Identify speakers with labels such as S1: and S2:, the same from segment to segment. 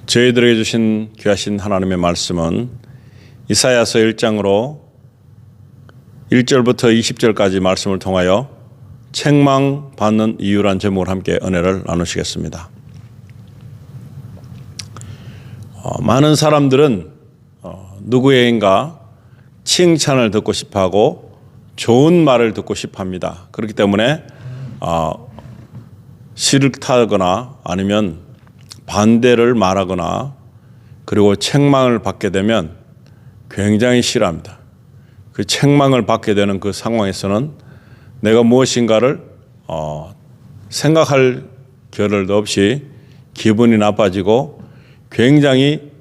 S1: 저희들에게 주신 귀하신 하나님의 말씀은 이사야서 1장으로 1절부터 20절까지 말씀을 통하여 책망받는 이유란 제목을 함께 은혜를 나누시겠습니다. 많은 사람들은 누구에게인가 칭찬을 듣고 싶어하고 좋은 말을 듣고 싶어합니다. 그렇기 때문에 싫다거나 아니면 반대를 말하거나 그리고 책망을 받게 되면 굉장히 싫어합니다. 그 책망을 받게 되는 그 상황에서는 내가 무엇인가를 생각할 겨를도 없이 기분이 나빠지고 굉장히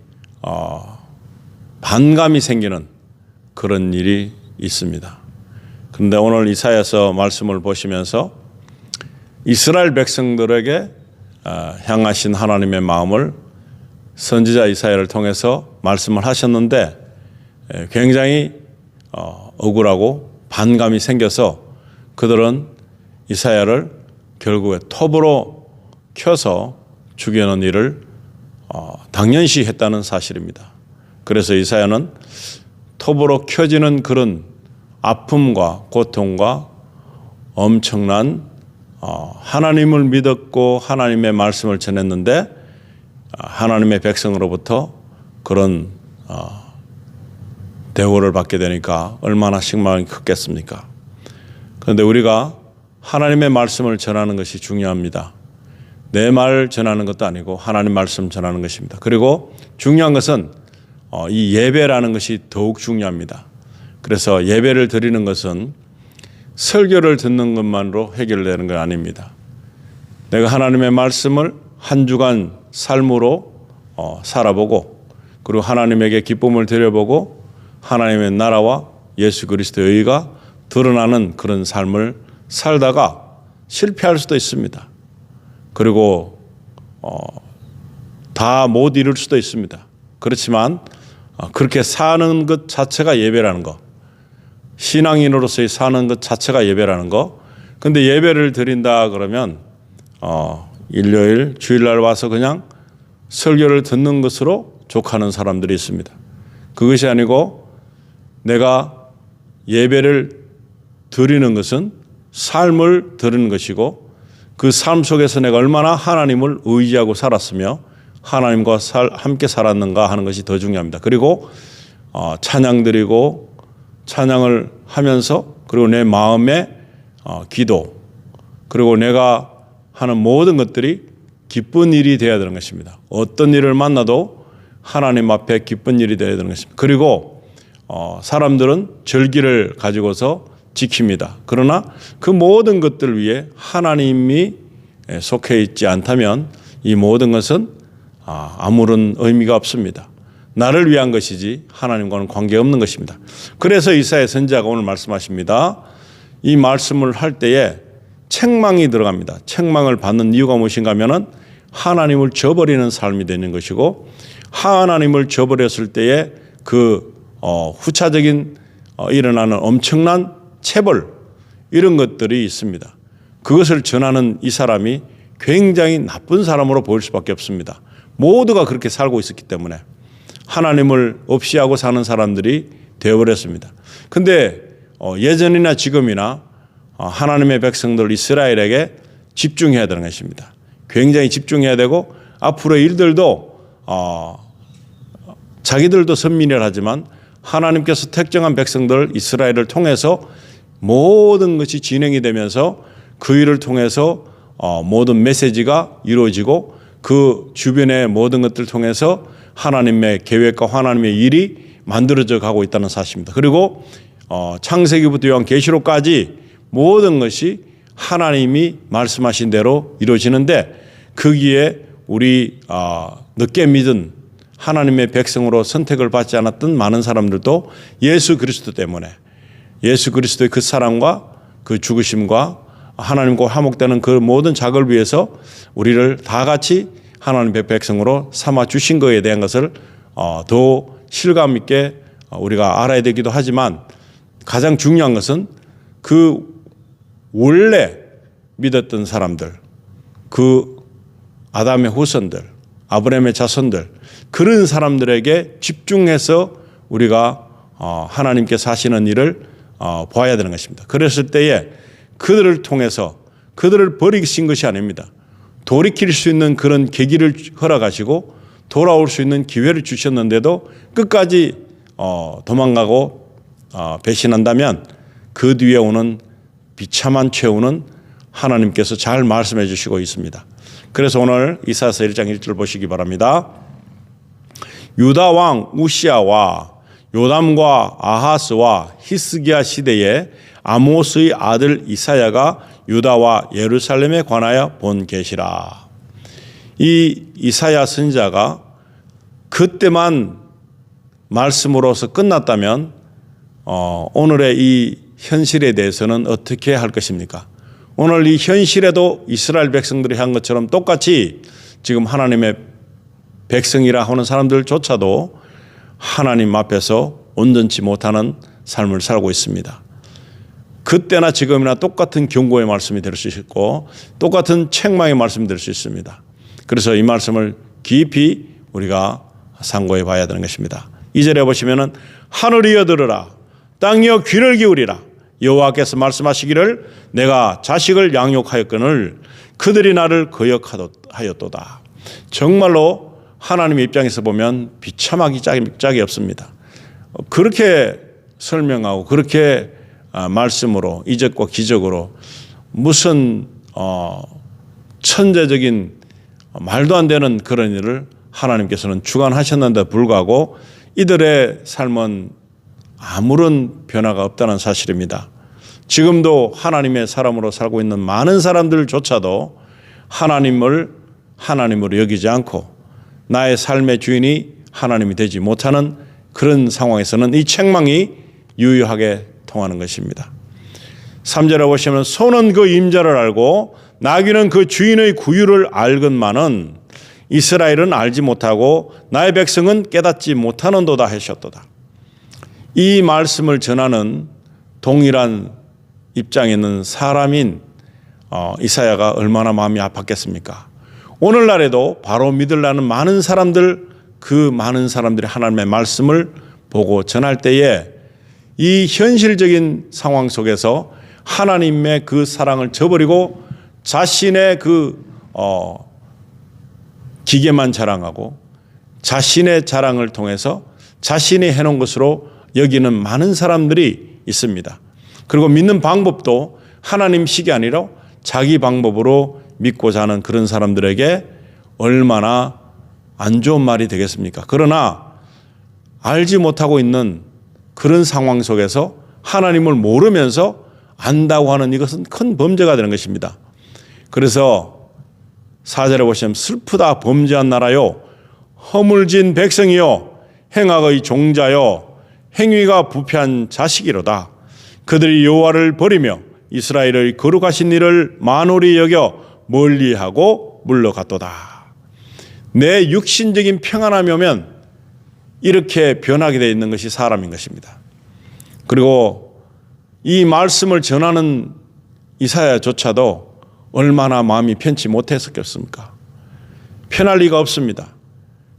S1: 반감이 생기는 그런 일이 있습니다. 그런데 오늘 이사야서 말씀을 보시면서 이스라엘 백성들에게 향하신 하나님의 마음을 선지자 이사야를 통해서 말씀을 하셨는데 굉장히 억울하고 반감이 생겨서 그들은 이사야를 결국에 톱으로 켜서 죽이는 일을 당연시 했다는 사실입니다. 그래서 이사야는 톱으로 켜지는 그런 아픔과 고통과 엄청난 하나님을 믿었고 하나님의 말씀을 전했는데 하나님의 백성으로부터 그런 대우를 받게 되니까 얼마나 식망이 컸겠습니까? 그런데 우리가 하나님의 말씀을 전하는 것이 중요합니다. 내 말 전하는 것도 아니고 하나님 말씀 전하는 것입니다. 그리고 중요한 것은 이 예배라는 것이 더욱 중요합니다. 그래서 예배를 드리는 것은 설교를 듣는 것만으로 해결되는 건 아닙니다. 내가 하나님의 말씀을 한 주간 삶으로 살아보고 그리고 하나님에게 기쁨을 드려보고 하나님의 나라와 예수 그리스도의 의가 드러나는 그런 삶을 살다가 실패할 수도 있습니다. 그리고 다 못 이룰 수도 있습니다. 그렇지만 그렇게 사는 것 자체가 예배라는 거, 신앙인으로서의 사는 것 자체가 예배라는 거. 근데 예배를 드린다 그러면 일요일 주일날 와서 그냥 설교를 듣는 것으로 족하는 사람들이 있습니다. 그것이 아니고 내가 예배를 드리는 것은 삶을 드리는 것이고 그 삶 속에서 내가 얼마나 하나님을 의지하고 살았으며 하나님과 함께 살았는가 하는 것이 더 중요합니다. 그리고 찬양 드리고 찬양을 하면서 그리고 내 마음의 기도 그리고 내가 하는 모든 것들이 기쁜 일이 되어야 되는 것입니다. 어떤 일을 만나도 하나님 앞에 기쁜 일이 되어야 되는 것입니다. 그리고 사람들은 절기를 가지고서 지킵니다. 그러나 그 모든 것들 위에 하나님이 속해 있지 않다면 이 모든 것은 아무런 의미가 없습니다. 나를 위한 것이지 하나님과는 관계없는 것입니다. 그래서 이사야 선지자가 오늘 말씀하십니다. 이 말씀을 할 때에 책망이 들어갑니다. 책망을 받는 이유가 무엇인가 하면은 하나님을 저버리는 삶이 되는 것이고 하나님을 저버렸을 때에 그 후차적인 일어나는 엄청난 체벌 이런 것들이 있습니다. 그것을 전하는 이 사람이 굉장히 나쁜 사람으로 보일 수밖에 없습니다. 모두가 그렇게 살고 있었기 때문에 하나님을 없이 하고 사는 사람들이 되어버렸습니다. 그런데 예전이나 지금이나 하나님의 백성들 이스라엘에게 집중해야 되는 것입니다. 굉장히 집중해야 되고 앞으로의 일들도 자기들도 선민이라 하지만 하나님께서 택정한 백성들 이스라엘을 통해서 모든 것이 진행이 되면서 그 일을 통해서 모든 메시지가 이루어지고 그 주변의 모든 것들을 통해서 하나님의 계획과 하나님의 일이 만들어져 가고 있다는 사실입니다. 그리고 창세기부터 요한계시록까지 모든 것이 하나님이 말씀하신 대로 이루어지는데 거기에 우리 늦게 믿은 하나님의 백성으로 선택을 받지 않았던 많은 사람들도 예수 그리스도 때문에 예수 그리스도의 그 사랑과 그 죽으심과 하나님과 화목되는 그 모든 작을 위해서 우리를 다 같이 하나님의 백성으로 삼아 주신 것에 대한 것을 더 실감 있게 우리가 알아야 되기도 하지만 가장 중요한 것은 그 원래 믿었던 사람들, 그 아담의 후손들, 아브라함의 자손들, 그런 사람들에게 집중해서 우리가 하나님께서 하시는 일을 봐야 되는 것입니다. 그랬을 때에 그들을 통해서 그들을 버리신 것이 아닙니다. 돌이킬 수 있는 그런 계기를 허락하시고 돌아올 수 있는 기회를 주셨는데도 끝까지 도망가고 배신한다면 그 뒤에 오는 비참한 최후는 하나님께서 잘 말씀해 주시고 있습니다. 그래서 오늘 이사야서 1장 1절 보시기 바랍니다. 유다 왕 우시아와 요담과 아하스와 히스기야 시대에 아모스의 아들 이사야가 유다와 예루살렘에 관하여 본 계시라. 이 이사야 선지자가 그때만 말씀으로서 끝났다면 오늘의 이 현실에 대해서는 어떻게 할 것입니까? 오늘 이 현실에도 이스라엘 백성들이 한 것처럼 똑같이 지금 하나님의 백성이라 하는 사람들조차도 하나님 앞에서 온전치 못하는 삶을 살고 있습니다. 그때나 지금이나 똑같은 경고의 말씀이 될 수 있고 똑같은 책망의 말씀이 될 수 있습니다. 그래서 이 말씀을 깊이 우리가 상고해 봐야 되는 것입니다. 2절에 보시면은 하늘이여 들으라, 땅이여 귀를 기울이라. 여호와께서 말씀하시기를 내가 자식을 양육하였거늘 그들이 나를 거역하였도다. 정말로 하나님의 입장에서 보면 비참하기 짝이 없습니다. 그렇게 설명하고 그렇게 말씀으로 이적과 기적으로 무슨 천재적인 말도 안 되는 그런 일을 하나님께서는 주관하셨는데 불구하고 이들의 삶은 아무런 변화가 없다는 사실입니다. 지금도 하나님의 사람으로 살고 있는 많은 사람들조차도 하나님으로 여기지 않고 나의 삶의 주인이 하나님이 되지 못하는 그런 상황에서는 이 책망이 유효하게 통하는 것입니다. 3절에 보시면 소는 그 임자를 알고 나귀는 그 주인의 구유를 알건만은 이스라엘은 알지 못하고 나의 백성은 깨닫지 못하는도다 하셨도다. 이 말씀을 전하는 동일한 입장에 있는 사람인 이사야가 얼마나 마음이 아팠겠습니까? 오늘날에도 바로 믿으려는 많은 사람들, 그 많은 사람들이 하나님의 말씀을 보고 전할 때에 이 현실적인 상황 속에서 하나님의 그 사랑을 저버리고 자신의 그 기계만 자랑하고 자신의 자랑을 통해서 자신이 해놓은 것으로 여기는 많은 사람들이 있습니다. 그리고 믿는 방법도 하나님식이 아니라 자기 방법으로 믿고자 하는 그런 사람들에게 얼마나 안 좋은 말이 되겠습니까? 그러나 알지 못하고 있는 그런 상황 속에서 하나님을 모르면서 안다고 하는 이것은 큰 범죄가 되는 것입니다. 그래서 4절에 보시면 슬프다 범죄한 나라요 허물진 백성이요 행악의 종자요 행위가 부패한 자식이로다. 그들이 여호와를 버리며 이스라엘의 거룩하신 일을 만홀히 여겨 멀리하고 물러갔도다. 내 육신적인 평안함이 오면 이렇게 변하게 되어 있는 것이 사람인 것입니다. 그리고 이 말씀을 전하는 이사야조차도 얼마나 마음이 편치 못했었겠습니까? 편할 리가 없습니다.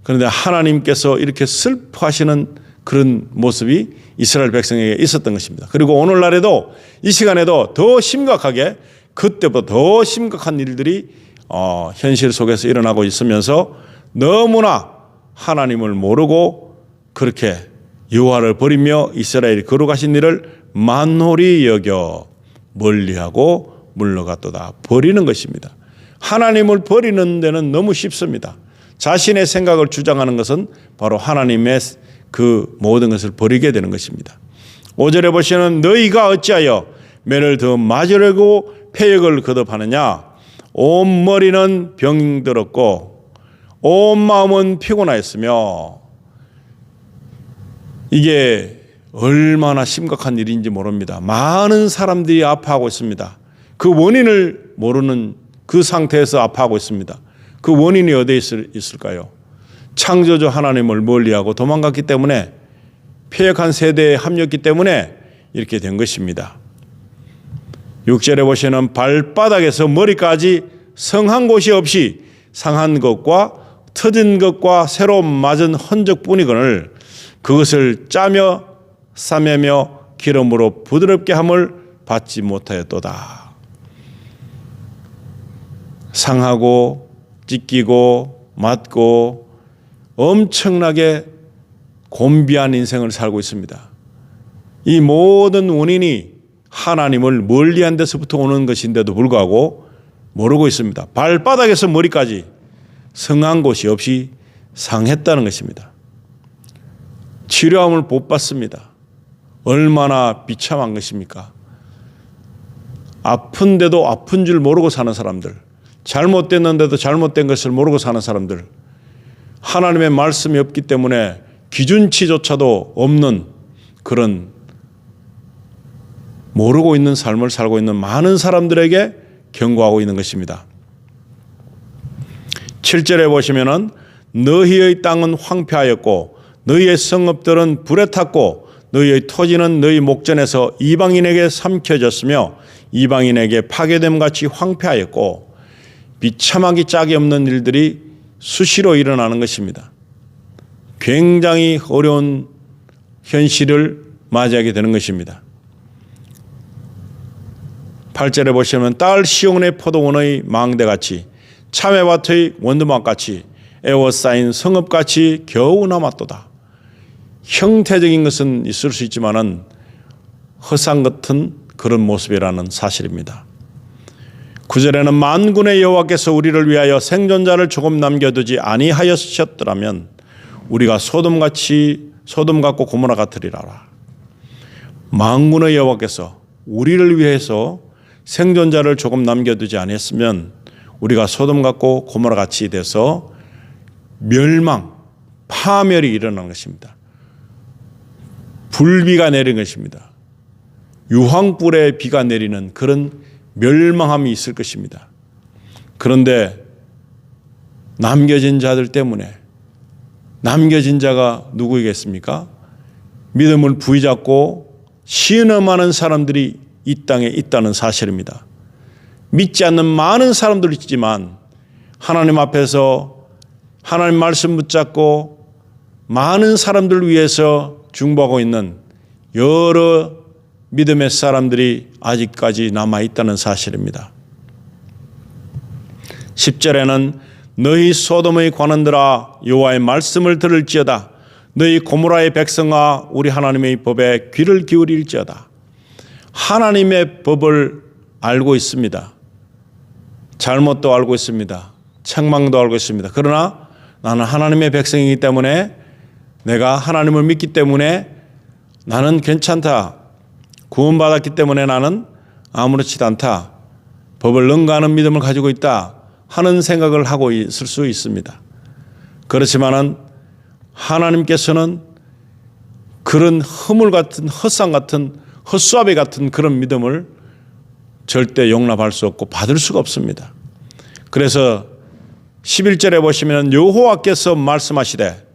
S1: 그런데 하나님께서 이렇게 슬퍼하시는 그런 모습이 이스라엘 백성에게 있었던 것입니다. 그리고 오늘날에도 이 시간에도 더 심각하게 그때보다 더 심각한 일들이 현실 속에서 일어나고 있으면서 너무나 하나님을 모르고 그렇게 여호와를 버리며 이스라엘이 거룩하신 일을 만홀히 여겨 멀리하고 물러갔도다. 버리는 것입니다. 하나님을 버리는 데는 너무 쉽습니다. 자신의 생각을 주장하는 것은 바로 하나님의 그 모든 것을 버리게 되는 것입니다. 5절에 보시면 너희가 어찌하여 매를 더 맞으려고 패역을 거듭하느냐. 온 머리는 병들었고 온 마음은 피곤하였으며. 이게 얼마나 심각한 일인지 모릅니다. 많은 사람들이 아파하고 있습니다. 그 원인을 모르는 그 상태에서 아파하고 있습니다. 그 원인이 어디에 있을까요? 창조주 하나님을 멀리하고 도망갔기 때문에, 패역한 세대에 합렸기 때문에 이렇게 된 것입니다. 6절에 보시면 발바닥에서 머리까지 성한 곳이 없이 상한 것과 터진 것과 새로 맞은 흔적뿐이거늘 그것을 짜며 싸매며 기름으로 부드럽게 함을 받지 못하였도다. 상하고 찢기고 맞고 엄청나게 곤비한 인생을 살고 있습니다. 이 모든 원인이 하나님을 멀리한 데서부터 오는 것인데도 불구하고 모르고 있습니다. 발바닥에서 머리까지 성한 곳이 없이 상했다는 것입니다. 치료함을 못 받습니다. 얼마나 비참한 것입니까? 아픈데도 아픈 줄 모르고 사는 사람들, 잘못됐는데도 잘못된 것을 모르고 사는 사람들, 하나님의 말씀이 없기 때문에 기준치조차도 없는 그런 모르고 있는 삶을 살고 있는 많은 사람들에게 경고하고 있는 것입니다. 7절에 보시면은 너희의 땅은 황폐하였고 너희의 성읍들은 불에 탔고 너희의 토지는 너희 목전에서 이방인에게 삼켜졌으며 이방인에게 파괴됨 같이 황폐하였고 비참하기 짝이 없는 일들이 수시로 일어나는 것입니다. 굉장히 어려운 현실을 맞이하게 되는 것입니다. 8절에 보시면 딸 시온의 포도원의 망대같이 참외밭의 원두막같이 에워싸인 성읍같이 겨우 남았도다. 형태적인 것은 있을 수 있지만은 허상 같은 그런 모습이라는 사실입니다. 9절에는 만군의 여호와께서 우리를 위하여 생존자를 조금 남겨두지 아니하였셨더라면 우리가 소돔 같고 고모라 같으리라. 만군의 여호와께서 우리를 위해서 생존자를 조금 남겨두지 않았으면 우리가 소돔 같고 고모라 같이 돼서 멸망, 파멸이 일어난 것입니다. 불비가 내린 것입니다. 유황불의 비가 내리는 그런 멸망함이 있을 것입니다. 그런데 남겨진 자들 때문에, 남겨진 자가 누구이겠습니까? 믿음을 부여잡고 신음하는 사람들이 이 땅에 있다는 사실입니다. 믿지 않는 많은 사람들이 있지만 하나님 앞에서 하나님 말씀 붙잡고 많은 사람들을 위해서 중보하고 있는 여러 믿음의 사람들이 아직까지 남아있다는 사실입니다. 10절에는 너희 소돔의 관원들아 여호와의 말씀을 들을지어다. 너희 고모라의 백성아 우리 하나님의 법에 귀를 기울일지어다. 하나님의 법을 알고 있습니다. 잘못도 알고 있습니다. 책망도 알고 있습니다. 그러나 나는 하나님의 백성이기 때문에, 내가 하나님을 믿기 때문에 나는 괜찮다. 구원받았기 때문에 나는 아무렇지도 않다. 법을 능가하는 믿음을 가지고 있다 하는 생각을 하고 있을 수 있습니다. 그렇지만은 하나님께서는 그런 허물 같은, 헛상 같은, 헛수아비 같은 그런 믿음을 절대 용납할 수 없고 받을 수가 없습니다. 그래서 11절에 보시면 여호와께서 말씀하시되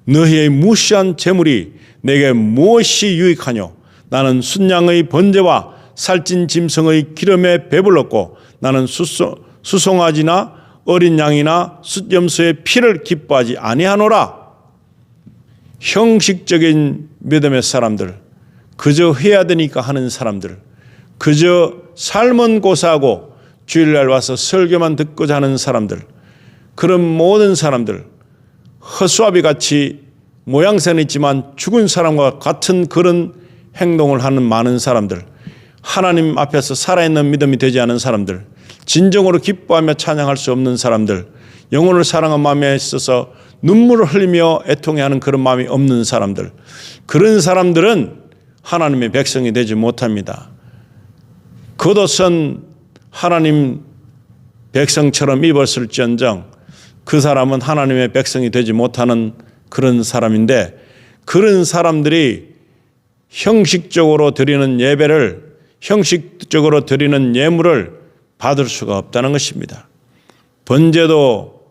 S1: 너희의 무시한 재물이 내게 무엇이 유익하뇨? 나는 순양의 번제와 살찐 짐승의 기름에 배불렀고 나는 수송아지나 어린 양이나 숫염소의 피를 기뻐하지 아니하노라. 형식적인 믿음의 사람들, 그저 해야 되니까 하는 사람들, 그저 삶은 고사하고 주일날 와서 설교만 듣고자 하는 사람들, 그런 모든 사람들, 허수아비 같이 모양새는 있지만 죽은 사람과 같은 그런 행동을 하는 많은 사람들, 하나님 앞에서 살아있는 믿음이 되지 않은 사람들, 진정으로 기뻐하며 찬양할 수 없는 사람들, 영혼을 사랑한 마음에 있어서 눈물을 흘리며 애통해하는 그런 마음이 없는 사람들, 그런 사람들은 하나님의 백성이 되지 못합니다. 겉옷은 하나님 백성처럼 입었을지언정 그 사람은 하나님의 백성이 되지 못하는 그런 사람인데, 그런 사람들이 형식적으로 드리는 예배를, 형식적으로 드리는 예물을 받을 수가 없다는 것입니다. 번제도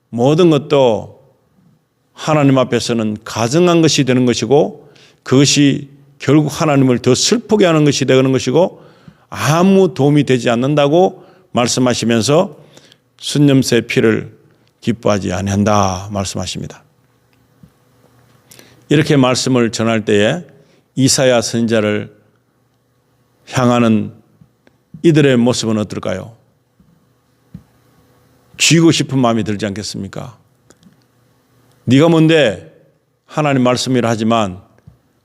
S1: 모든 것도 하나님 앞에서는 가증한 것이 되는 것이고, 그것이 결국 하나님을 더 슬프게 하는 것이 되는 것이고 아무 도움이 되지 않는다고 말씀하시면서 순염새 피를 기뻐하지 아니한다 말씀하십니다. 이렇게 말씀을 전할 때에 이사야 선지자를 향하는 이들의 모습은 어떨까요? 쥐고 싶은 마음이 들지 않겠습니까? 네가 뭔데 하나님 말씀이라 하지만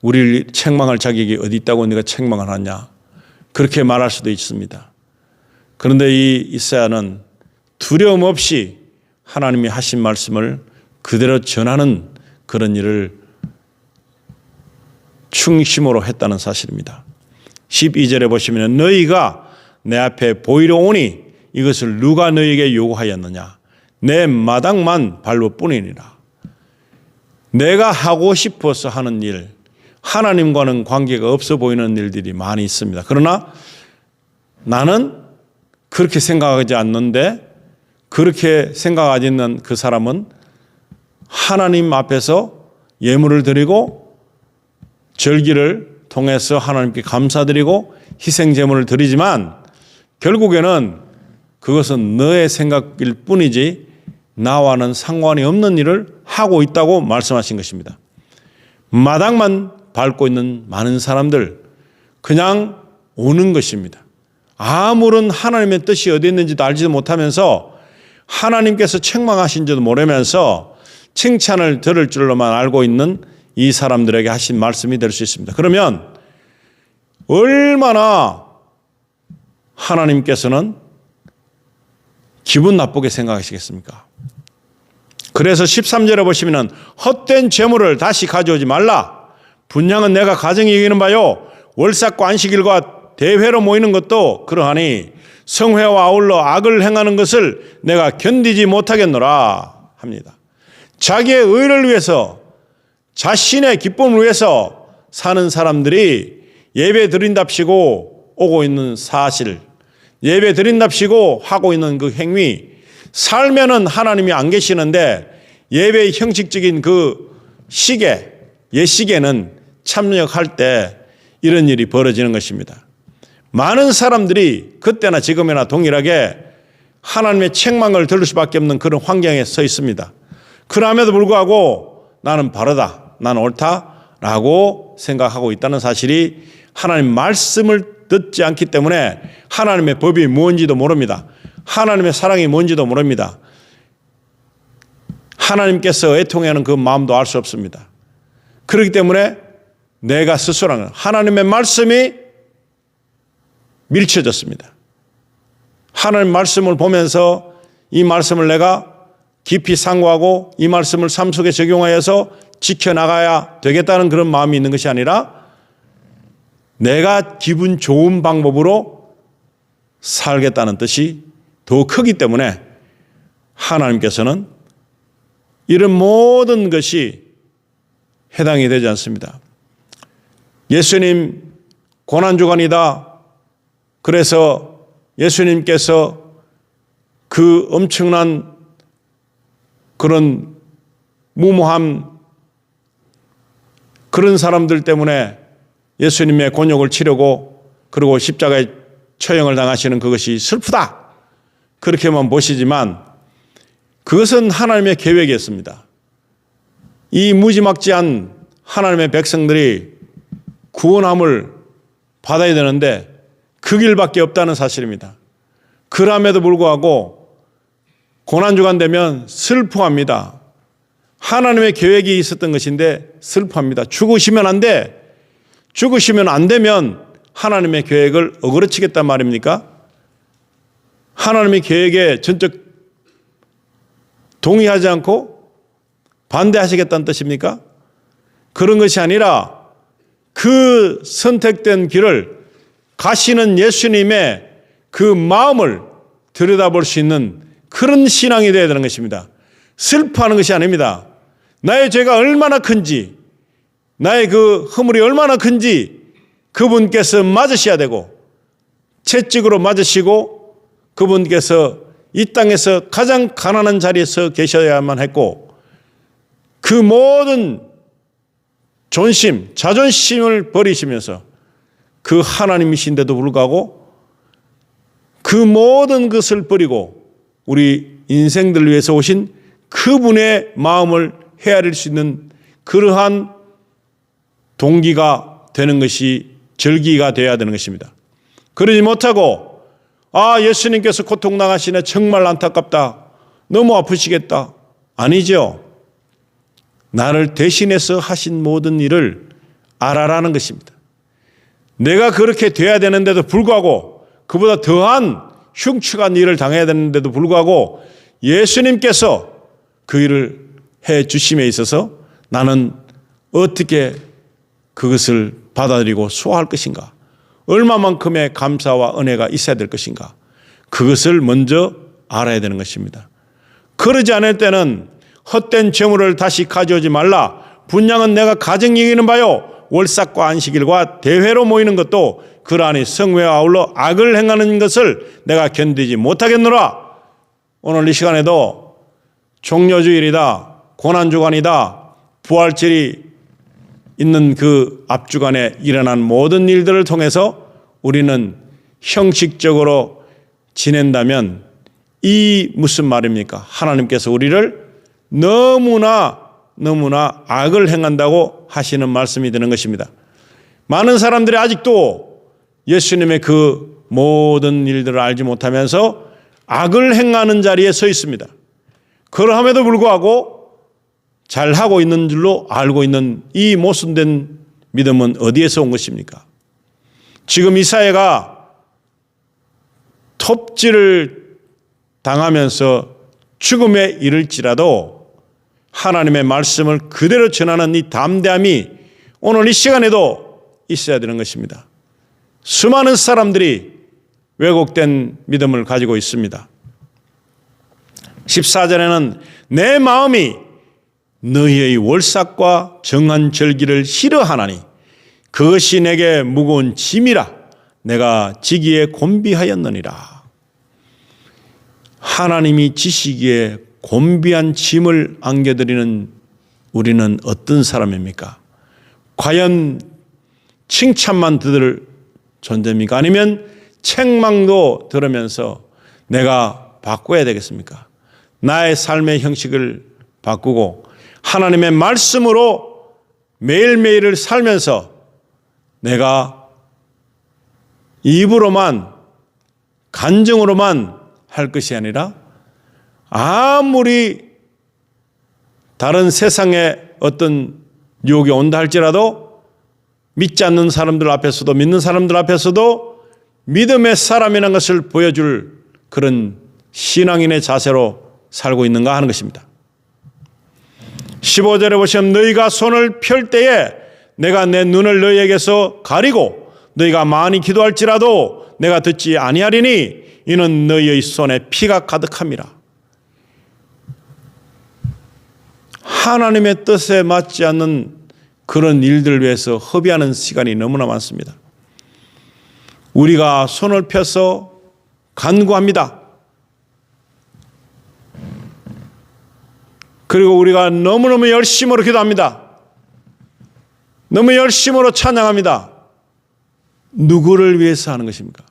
S1: 우리를 책망할 자격이 어디 있다고 네가 책망을 하냐, 그렇게 말할 수도 있습니다. 그런데 이 이사야는 두려움 없이 하나님이 하신 말씀을 그대로 전하는 그런 일을 충심으로 했다는 사실입니다. 12절에 보시면 너희가 내 앞에 보이러 오니 이것을 누가 너희에게 요구하였느냐, 내 마당만 발로 뿐이니라. 내가 하고 싶어서 하는 일, 하나님과는 관계가 없어 보이는 일들이 많이 있습니다. 그러나 나는 그렇게 생각하지 않는데, 그렇게 생각하지 않는 그 사람은 하나님 앞에서 예물을 드리고 절기를 통해서 하나님께 감사드리고 희생제물을 드리지만 결국에는 그것은 너의 생각일 뿐이지 나와는 상관이 없는 일을 하고 있다고 말씀하신 것입니다. 마당만 밟고 있는 많은 사람들, 그냥 오는 것입니다. 아무런 하나님의 뜻이 어디 있는지도 알지도 못하면서 하나님께서 책망하신지도 모르면서 칭찬을 들을 줄로만 알고 있는 이 사람들에게 하신 말씀이 될 수 있습니다. 그러면 얼마나 하나님께서는 기분 나쁘게 생각하시겠습니까? 그래서 13절에 보시면 헛된 재물을 다시 가져오지 말라. 분향은 내가 가정이 여기는 바요, 월삭과 안식일과 대회로 모이는 것도 그러하니 성회와 아울러 악을 행하는 것을 내가 견디지 못하겠노라 합니다. 자기의 의를 위해서, 자신의 기쁨을 위해서 사는 사람들이 예배 드린답시고 오고 있는 사실, 예배 드린답시고 하고 있는 그 행위, 살면은 하나님이 안 계시는데 예배의 형식적인 그 시계, 예시계는 참여할 때 이런 일이 벌어지는 것입니다. 많은 사람들이 그때나 지금이나 동일하게 하나님의 책망을 들을 수밖에 없는 그런 환경에 서 있습니다. 그럼에도 불구하고 나는 바르다, 나는 옳다라고 생각하고 있다는 사실이 하나님 말씀을 듣지 않기 때문에 하나님의 법이 뭔지도 모릅니다. 하나님의 사랑이 뭔지도 모릅니다. 하나님께서 애통하는 그 마음도 알 수 없습니다. 그렇기 때문에 내가 스스로는 하나님의 말씀이 밀쳐졌습니다. 하나님 말씀을 보면서 이 말씀을 내가 깊이 상고하고 이 말씀을 삶 속에 적용하여서 지켜나가야 되겠다는 그런 마음이 있는 것이 아니라 내가 기분 좋은 방법으로 살겠다는 뜻이 더 크기 때문에 하나님께서는 이런 모든 것이 해당이 되지 않습니다. 예수님 고난주간이다. 그래서 예수님께서 그 엄청난 그런 무모함, 그런 사람들 때문에 예수님의 곤욕을 치르고 그리고 십자가에 처형을 당하시는 그것이 슬프다, 그렇게만 보시지만 그것은 하나님의 계획이었습니다. 이 무지막지한 하나님의 백성들이 구원함을 받아야 되는데 그 길밖에 없다는 사실입니다. 그럼에도 불구하고 고난주간 되면 슬퍼합니다. 하나님의 계획이 있었던 것인데 슬퍼합니다. 죽으시면 안 돼. 죽으시면 안 되면 하나님의 계획을 어그러치겠단 말입니까? 하나님의 계획에 전적 동의하지 않고 반대하시겠다는 뜻입니까? 그런 것이 아니라 그 선택된 길을 가시는 예수님의 그 마음을 들여다볼 수 있는 그런 신앙이 되어야 되는 것입니다. 슬퍼하는 것이 아닙니다. 나의 죄가 얼마나 큰지, 나의 그 허물이 얼마나 큰지 그분께서 맞으셔야 되고, 채찍으로 맞으시고 그분께서 이 땅에서 가장 가난한 자리에서 계셔야만 했고, 그 모든 존심, 자존심을 버리시면서 그 하나님이신데도 불구하고 그 모든 것을 버리고 우리 인생들 위해서 오신 그분의 마음을 헤아릴 수 있는 그러한 동기가 되는 것이 절기가 되어야 되는 것입니다. 그러지 못하고 예수님께서 고통당하시네, 정말 안타깝다, 너무 아프시겠다. 아니죠. 나를 대신해서 하신 모든 일을 알아라는 것입니다. 내가 그렇게 돼야 되는데도 불구하고, 그보다 더한 흉측한 일을 당해야 되는데도 불구하고 예수님께서 그 일을 해 주심에 있어서 나는 어떻게 그것을 받아들이고 수호할 것인가, 얼마만큼의 감사와 은혜가 있어야 될 것인가, 그것을 먼저 알아야 되는 것입니다. 그러지 않을 때는 헛된 재물을 다시 가져오지 말라, 분양은 내가 가정 이기는 바요, 월삭과 안식일과 대회로 모이는 것도 그러하니 성회와 아울러 악을 행하는 것을 내가 견디지 못하겠노라. 오늘 이 시간에도 종려주일이다, 고난주간이다, 부활절이 있는 그 앞주간에 일어난 모든 일들을 통해서 우리는 형식적으로 지낸다면 이 무슨 말입니까? 하나님께서 우리를 너무나 악을 행한다고 하시는 말씀이 되는 것입니다. 많은 사람들이 아직도 예수님의 그 모든 일들을 알지 못하면서 악을 행하는 자리에 서 있습니다. 그러함에도 불구하고 잘하고 있는 줄로 알고 있는 이 모순된 믿음은 어디에서 온 것입니까? 지금 이 사회가 톱질을 당하면서 죽음에 이를지라도 하나님의 말씀을 그대로 전하는 이 담대함이 오늘 이 시간에도 있어야 되는 것입니다. 수많은 사람들이 왜곡된 믿음을 가지고 있습니다. 14절에는 내 마음이 너희의 월삭과 정한 절기를 싫어하나니 그것이 내게 무거운 짐이라 내가 지기에 곤비하였느니라. 하나님이 지시기에 곤비한 짐을 안겨드리는 우리는 어떤 사람입니까? 과연 칭찬만 들을 존재입니까? 아니면 책망도 들으면서 내가 바꿔야 되겠습니까? 나의 삶의 형식을 바꾸고 하나님의 말씀으로 매일매일을 살면서 내가 입으로만 간증으로만 할 것이 아니라 아무리 다른 세상에 어떤 유혹이 온다 할지라도 믿지 않는 사람들 앞에서도 믿는 사람들 앞에서도 믿음의 사람이라는 것을 보여줄 그런 신앙인의 자세로 살고 있는가 하는 것입니다. 15절에 보시면 너희가 손을 펼 때에 내가 내 눈을 너희에게서 가리고 너희가 많이 기도할지라도 내가 듣지 아니하리니 이는 너희의 손에 피가 가득함이라. 하나님의 뜻에 맞지 않는 그런 일들 위해서 허비하는 시간이 너무나 많습니다. 우리가 손을 펴서 간구합니다. 그리고 우리가 너무너무 열심으로 기도합니다. 너무 열심으로 찬양합니다. 누구를 위해서 하는 것입니까?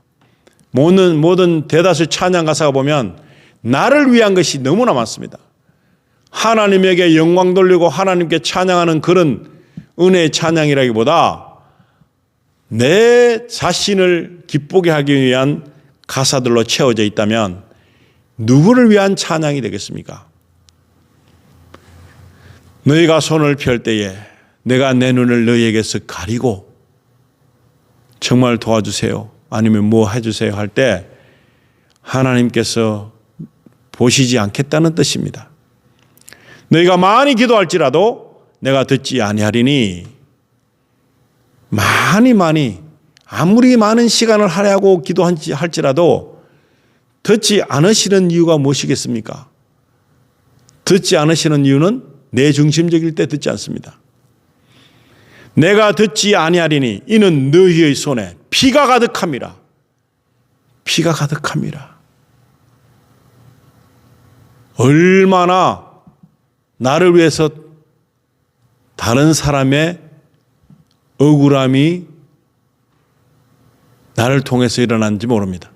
S1: 모든 대다수 찬양 가사가 보면 나를 위한 것이 너무나 많습니다. 하나님에게 영광 돌리고 하나님께 찬양하는 그런 은혜의 찬양이라기보다 내 자신을 기쁘게 하기 위한 가사들로 채워져 있다면 누구를 위한 찬양이 되겠습니까? 너희가 손을 펼 때에 내가 내 눈을 너희에게서 가리고 정말 도와주세요, 아니면 뭐 해주세요 할 때 하나님께서 보시지 않겠다는 뜻입니다. 너희가 많이 기도할지라도 내가 듣지 아니하리니, 많이 아무리 많은 시간을 할애하고 기도할지라도 듣지 않으시는 이유가 무엇이겠습니까? 듣지 않으시는 이유는 내 중심적일 때 듣지 않습니다. 내가 듣지 아니하리니 이는 너희의 손에 피가 가득함이라. 피가 가득함이라. 얼마나 나를 위해서 다른 사람의 억울함이 나를 통해서 일어난지 모릅니다.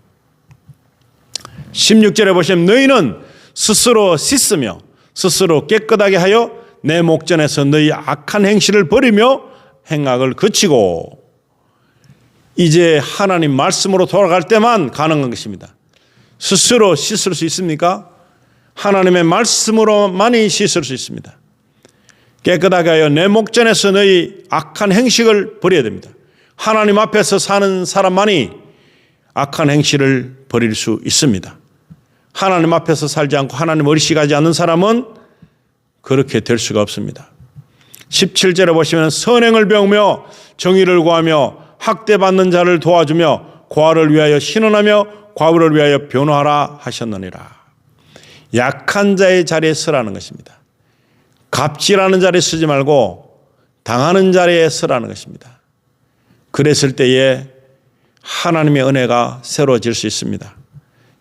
S1: 16절에 보시면 너희는 스스로 씻으며 스스로 깨끗하게 하여 내 목전에서 너희 악한 행실을 버리며 행악을 그치고. 이제 하나님 말씀으로 돌아갈 때만 가능한 것입니다. 스스로 씻을 수 있습니까? 하나님의 말씀으로만이 씻을 수 있습니다. 깨끗하게 하여 내 목전에서 너희 악한 행식을 버려야 됩니다. 하나님 앞에서 사는 사람만이 악한 행실을 버릴 수 있습니다. 하나님 앞에서 살지 않고 하나님 의식하지 않는 사람은 그렇게 될 수가 없습니다. 17절에 보시면 선행을 배우며 정의를 구하며 학대받는 자를 도와주며 고아를 위하여 신원하며 과부를 위하여 변호하라 하셨느니라. 약한 자의 자리에 서라는 것입니다. 갑질하는 자리에 서지 말고 당하는 자리에 서라는 것입니다. 그랬을 때에 하나님의 은혜가 새로워질 수 있습니다.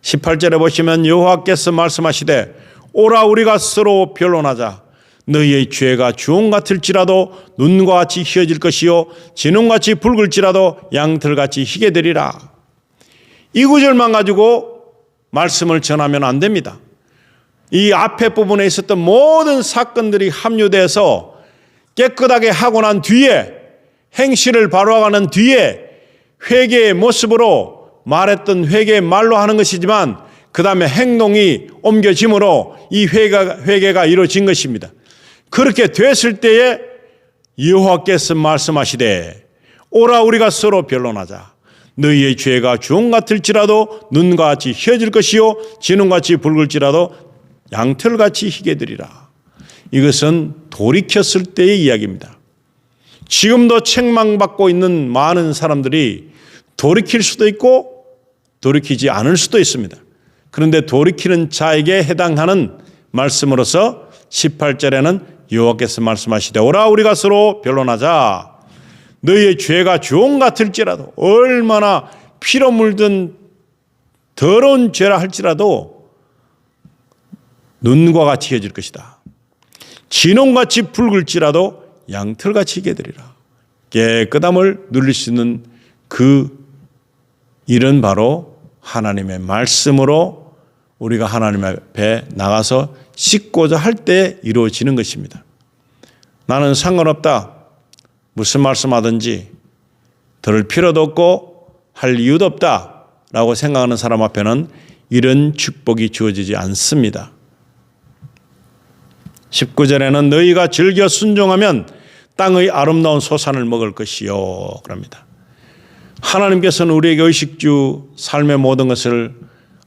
S1: 18절에 보시면 여호와께서 말씀하시되 오라 우리가 서로 변론하자. 너희의 죄가 주홍 같을지라도 눈과 같이 희어질 것이요 진홍같이 붉을지라도 양털같이 희게 되리라. 이 구절만 가지고 말씀을 전하면 안 됩니다. 이 앞에 부분에 있었던 모든 사건들이 합류돼서 깨끗하게 하고 난 뒤에 행실을 바로하는 뒤에 회개의 모습으로 말했던 회개의 말로 하는 것이지만 그 다음에 행동이 옮겨짐으로 이 회개가 이루어진 것입니다. 그렇게 됐을 때에 여호와께서 말씀하시되 오라 우리가 서로 변론하자. 너희의 죄가 주홍 같을지라도 눈과 같이 희어질 것이요 진홍같이 붉을지라도 양털같이 희게 되리라. 이것은 돌이켰을 때의 이야기입니다. 지금도 책망받고 있는 많은 사람들이 돌이킬 수도 있고 돌이키지 않을 수도 있습니다. 그런데 돌이키는 자에게 해당하는 말씀으로서 18절에는 여호와께서 말씀하시되 오라 우리가 서로 변론하자. 너희의 죄가 주홍 같을지라도 얼마나 피로 물든 더러운 죄라 할지라도 눈과 같이 희어질 것이다. 진홍같이 붉을지라도 양털같이 희게 되리라. 깨끗함을 누릴 수 있는 그 일은 바로 하나님의 말씀으로 우리가 하나님 앞에 나가서 씻고자 할 때 이루어지는 것입니다. 나는 상관없다. 무슨 말씀하든지 들을 필요도 없고 할 이유도 없다 라고 생각하는 사람 앞에는 이런 축복이 주어지지 않습니다. 19절에는 너희가 즐겨 순종하면 땅의 아름다운 소산을 먹을 것이요 그럽니다. 하나님께서는 우리에게 의식주 삶의 모든 것을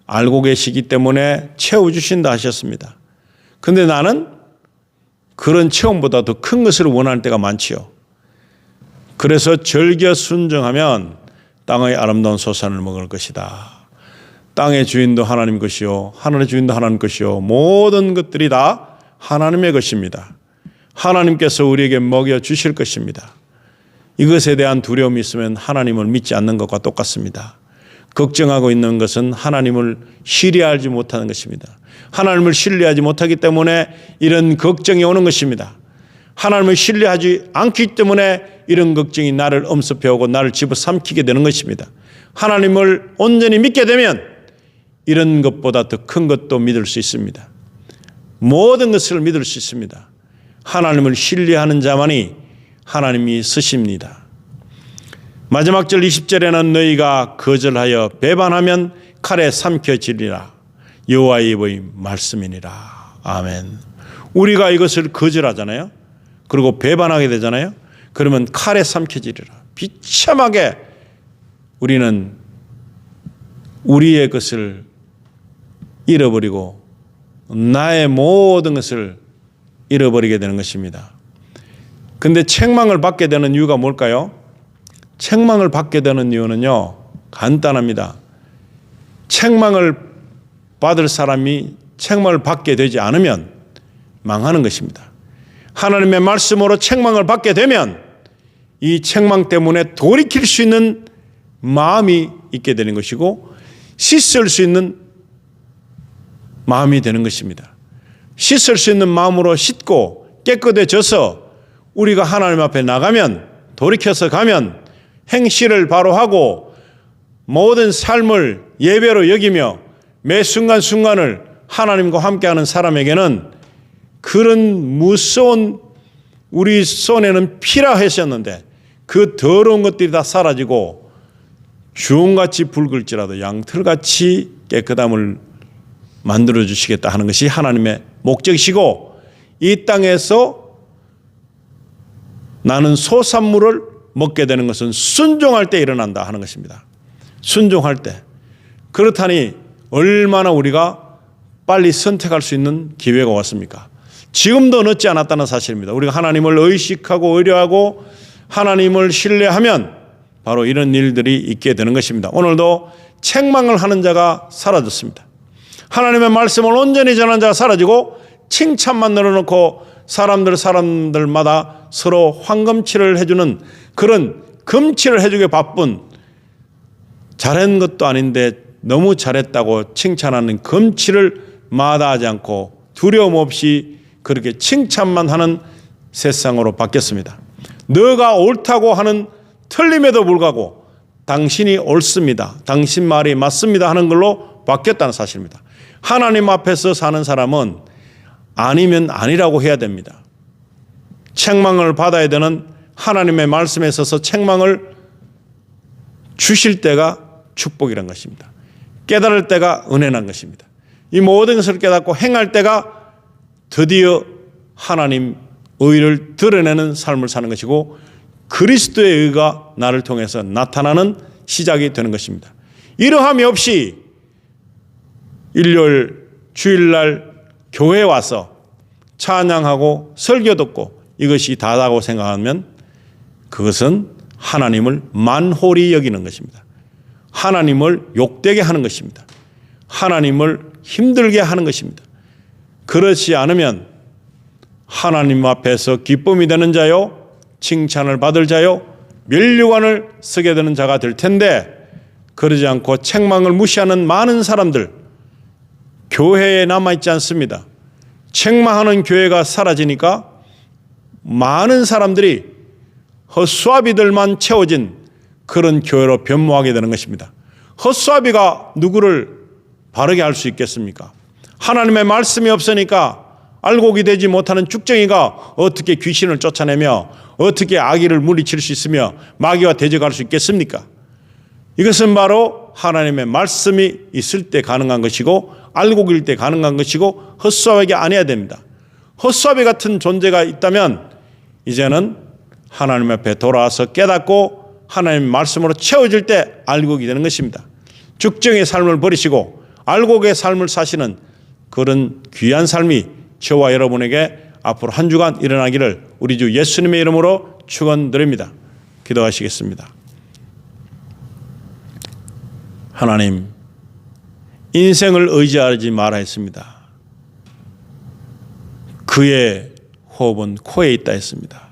S1: 알고 계시기 때문에 채워주신다 하셨습니다. 그런데 나는 그런 체험보다 더 큰 것을 원하는 때가 많지요. 그래서 즐겨 순종하면 땅의 아름다운 소산을 먹을 것이다. 땅의 주인도 하나님 것이요 하늘의 주인도 하나님 것이요 모든 것들이 다 하나님의 것입니다. 하나님께서 우리에게 먹여주실 것입니다. 이것에 대한 두려움이 있으면 하나님을 믿지 않는 것과 똑같습니다. 걱정하고 있는 것은 하나님을 신뢰하지 못하는 것입니다. 하나님을 신뢰하지 못하기 때문에 이런 걱정이 오는 것입니다. 하나님을 신뢰하지 않기 때문에 이런 걱정이 나를 엄습해오고 나를 집어삼키게 되는 것입니다. 하나님을 온전히 믿게 되면 이런 것보다 더 큰 것도 믿을 수 있습니다. 모든 것을 믿을 수 있습니다. 하나님을 신뢰하는 자만이 하나님이 쓰십니다. 마지막 절 20절에는 너희가 거절하여 배반하면 칼에 삼켜지리라. 여호와의 입의 말씀이니라. 아멘. 우리가 이것을 거절하잖아요. 그리고 배반하게 되잖아요. 그러면 칼에 삼켜지리라. 비참하게 우리는 우리의 것을 잃어버리고 나의 모든 것을 잃어버리게 되는 것입니다. 그런데 책망을 받게 되는 이유가 뭘까요? 책망을 받게 되는 이유는요, 간단합니다. 책망을 받을 사람이 책망을 받게 되지 않으면 망하는 것입니다. 하나님의 말씀으로 책망을 받게 되면 이 책망 때문에 돌이킬 수 있는 마음이 있게 되는 것이고 씻을 수 있는 마음이 되는 것입니다. 씻을 수 있는 마음으로 씻고 깨끗해져서 우리가 하나님 앞에 나가면 돌이켜서 가면 행실을 바로 하고 모든 삶을 예배로 여기며 매 순간순간을 하나님과 함께하는 사람에게는 그런 무서운 우리 손에는 피라 하셨는데 그 더러운 것들이 다 사라지고 주홍같이 붉을지라도 양털같이 깨끗함을 만들어 주시겠다 하는 것이 하나님의 목적이시고, 이 땅에서 나는 소산물을 먹게 되는 것은 순종할 때 일어난다 하는 것입니다. 순종할 때. 그렇다니 얼마나 우리가 빨리 선택할 수 있는 기회가 왔습니까? 지금도 늦지 않았다는 사실입니다. 우리가 하나님을 의식하고 의뢰하고 하나님을 신뢰하면 바로 이런 일들이 있게 되는 것입니다. 오늘도 책망을 하는 자가 사라졌습니다. 하나님의 말씀을 온전히 전하는 자가 사라지고 칭찬만 늘어놓고 사람들마다 서로 황금치를 해주는 그런 금치를 해주기 바쁜, 잘한 것도 아닌데 너무 잘했다고 칭찬하는 금치를 마다하지 않고 두려움 없이 그렇게 칭찬만 하는 세상으로 바뀌었습니다. 너가 옳다고 하는 틀림에도 불구하고 당신이 옳습니다, 당신 말이 맞습니다 하는 걸로 바뀌었다는 사실입니다. 하나님 앞에서 사는 사람은 아니면 아니라고 해야 됩니다. 책망을 받아야 되는 하나님의 말씀에 서서 책망을 주실 때가 축복이란 것입니다. 깨달을 때가 은혜란 것입니다. 이 모든 것을 깨닫고 행할 때가 드디어 하나님 의를 드러내는 삶을 사는 것이고 그리스도의 의가 나를 통해서 나타나는 시작이 되는 것입니다. 이러함이 없이 일요일 주일날 교회에 와서 찬양하고 설교 듣고 이것이 다다고 생각하면 그것은 하나님을 만홀히 여기는 것입니다. 하나님을 욕되게 하는 것입니다. 하나님을 힘들게 하는 것입니다. 그렇지 않으면 하나님 앞에서 기쁨이 되는 자요, 칭찬을 받을 자요, 면류관을 쓰게 되는 자가 될 텐데, 그러지 않고 책망을 무시하는 많은 사람들 교회에 남아있지 않습니다. 책망하는 교회가 사라지니까 많은 사람들이 헛수아비들만 채워진 그런 교회로 변모하게 되는 것입니다. 헛수아비가 누구를 바르게 할 수 있겠습니까? 하나님의 말씀이 없으니까 알곡이 되지 못하는 쭉정이가 어떻게 귀신을 쫓아내며 어떻게 악의를 물리칠 수 있으며 마귀와 대적할 수 있겠습니까? 이것은 바로 하나님의 말씀이 있을 때 가능한 것이고 알곡일 때 가능한 것이고 헛수아비가 아니어야 됩니다. 헛수아비 같은 존재가 있다면 이제는 하나님 앞에 돌아와서 깨닫고 하나님의 말씀으로 채워질 때 알곡이 되는 것입니다. 쭉정의 삶을 버리시고 알곡의 삶을 사시는 그런 귀한 삶이 저와 여러분에게 앞으로 한 주간 일어나기를 우리 주 예수님의 이름으로 축원드립니다. 기도하시겠습니다. 하나님, 인생을 의지하지 말아 했습니다. 그의 호흡은 코에 있다 했습니다.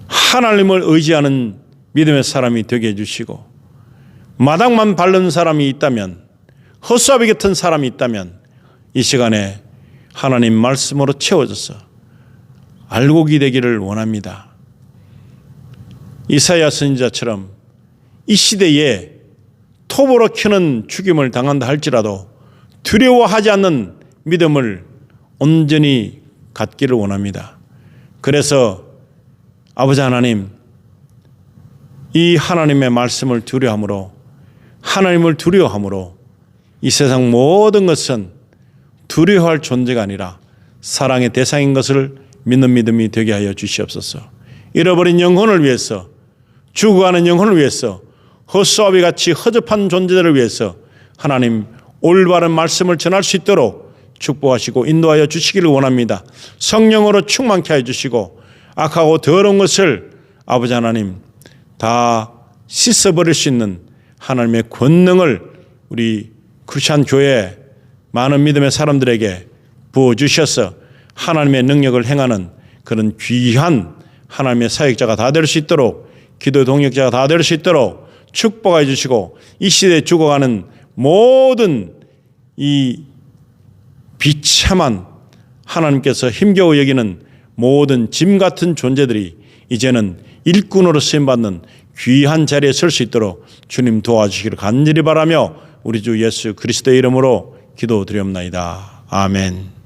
S1: 하나님을 의지하는 믿음의 사람이 되게 해주시고 마당만 밟는 사람이 있다면, 헛수아비 같은 사람이 있다면 이 시간에 하나님 말씀으로 채워져서 알곡이 되기를 원합니다. 이사야 선지자처럼 이 시대에 톱으로 켜는 죽임을 당한다 할지라도 두려워하지 않는 믿음을 온전히 갖기를 원합니다. 그래서 아버지 하나님, 이 하나님의 말씀을 두려워함으로, 하나님을 두려워함으로 이 세상 모든 것은 두려워할 존재가 아니라 사랑의 대상인 것을 믿는 믿음이 되게 하여 주시옵소서. 잃어버린 영혼을 위해서, 죽어가는 영혼을 위해서, 헛수아비 같이 허접한 존재들을 위해서 하나님 올바른 말씀을 전할 수 있도록 축복하시고 인도하여 주시기를 원합니다. 성령으로 충만케 하여 주시고 악하고 더러운 것을 아버지 하나님 다 씻어버릴 수 있는 하나님의 권능을 우리 크리스찬 교회 많은 믿음의 사람들에게 부어주셔서 하나님의 능력을 행하는 그런 귀한 하나님의 사역자가 다 될 수 있도록, 기도 동역자가 다 될 수 있도록 축복해 주시고, 이 시대에 죽어가는 모든 이 비참한 하나님께서 힘겨워 여기는 모든 짐 같은 존재들이 이제는 일꾼으로 쓰임받는 귀한 자리에 설 수 있도록 주님 도와주시기를 간절히 바라며 우리 주 예수 그리스도의 이름으로 기도드리옵나이다. 아멘.